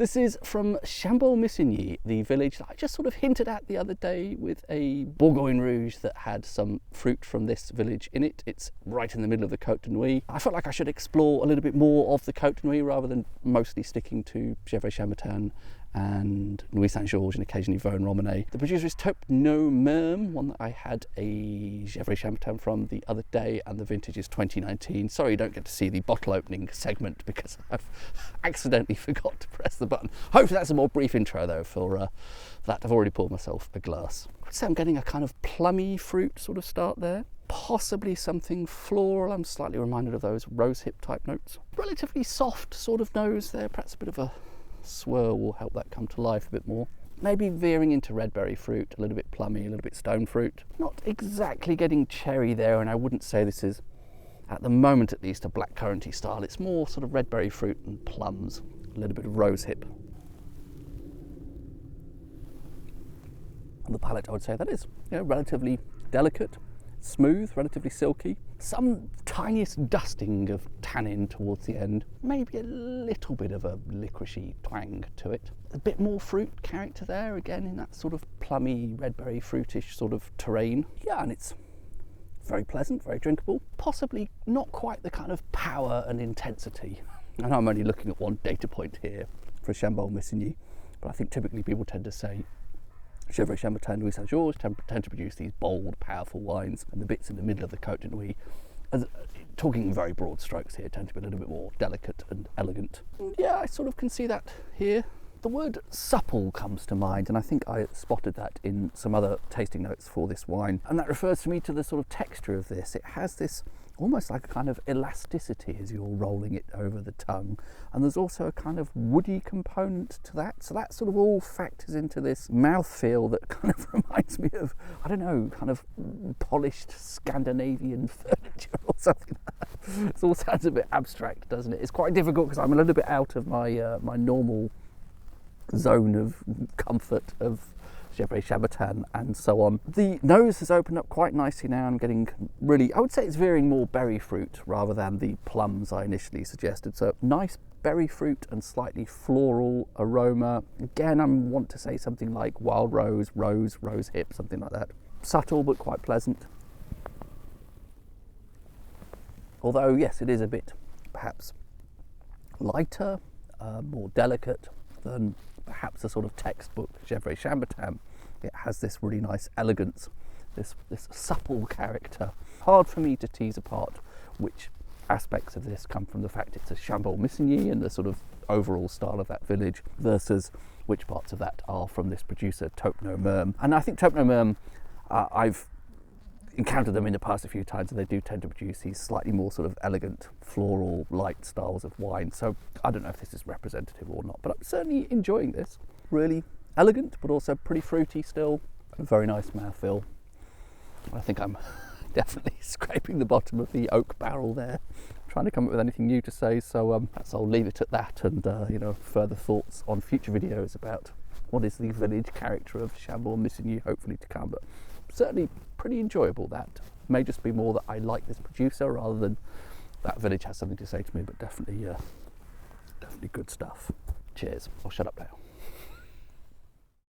This is from Chambolle, Musigny, the village that I just sort of hinted at the other day with a Bourgogne Rouge that had some fruit from this village in it. It's right in the middle of the Côte de Nuit. I felt like I should explore a little bit more of the Côte de Nuit rather than mostly sticking to Gevrey-Chambertin and Nuit Saint-Georges and occasionally Vosne Romanée. The producer is Taupenot Merme, one that I had a Gevrey-Chambertin from the other day, and the vintage is 2019. Sorry you don't get to see the bottle opening segment because I've accidentally forgot to press the button. Hopefully that's a more brief intro though for that. I've already poured myself a glass. I'd say I'm getting a kind of plummy fruit sort of start there. Possibly something floral. I'm slightly reminded of those rosehip type notes. Relatively soft sort of nose there, perhaps a bit of a swirl will help that come to life a bit more. Maybe veering into red berry fruit, a little bit plummy, a little bit stone fruit. Not exactly getting cherry there, and I wouldn't say this is, at the moment at least, a blackcurranty style. It's more sort of red berry fruit and plums, a little bit of rosehip. On the palate I would say that is, relatively delicate, smooth, relatively silky. Some tiniest dusting of tannin towards the end. Maybe a little bit of a licoricey twang to it. A bit more fruit character there, again in that sort of plummy, redberry, fruitish sort of terrain. Yeah, and it's very pleasant, very drinkable. Possibly not quite the kind of power and intensity. I know I'm only looking at one data point here for Chambolle Musigny, but I think typically people tend to say Gevrey-Chambertin, Nuit Saint-Georges tend to produce these bold, powerful wines, and the bits in the middle of the Côte de Nuit, talking in very broad strokes here, tend to be a little bit more delicate and elegant. Yeah, I sort of can see that here. The word supple comes to mind, and I think I spotted that in some other tasting notes for this wine, and that refers to me to the sort of texture of this. It has this almost like a kind of elasticity as you're rolling it over the tongue, and there's also a kind of woody component to that, so that sort of all factors into this mouthfeel that kind of reminds me of, I don't know, kind of polished Scandinavian furniture or something like that. It all sounds a bit abstract, doesn't it? It's quite difficult because I'm a little bit out of my my normal zone of comfort of Gevrey-Chambertin and so on. The nose has opened up quite nicely now. I'm getting really, I would say it's veering more berry fruit rather than the plums I initially suggested. So nice berry fruit and slightly floral aroma. Again, I want to say something like wild rose, rose hip, something like that. Subtle but quite pleasant. Although, yes, it is a bit perhaps lighter, more delicate than perhaps a sort of textbook Gevrey-Chambertin. It has this really nice elegance, this supple character. Hard for me to tease apart which aspects of this come from the fact it's a Chambolle Musigny and the sort of overall style of that village versus which parts of that are from this producer Taupenot Merme. And I think Taupenot Merme, I've encountered them in the past a few times, and they do tend to produce these slightly more sort of elegant, floral, light styles of wine. So I don't know if this is representative or not, but I'm certainly enjoying this. Really elegant, but also pretty fruity still. A very nice mouthfeel. I think I'm definitely scraping the bottom of the oak barrel there, trying to come up with anything new to say. So perhaps I'll leave it at that, and further thoughts on future videos about what is the village character of Chambolle Musigny hopefully to come. But certainly pretty enjoyable. That may just be more that I like this producer rather than that village has something to say to me, but definitely good stuff. Cheers. I'll shut up now.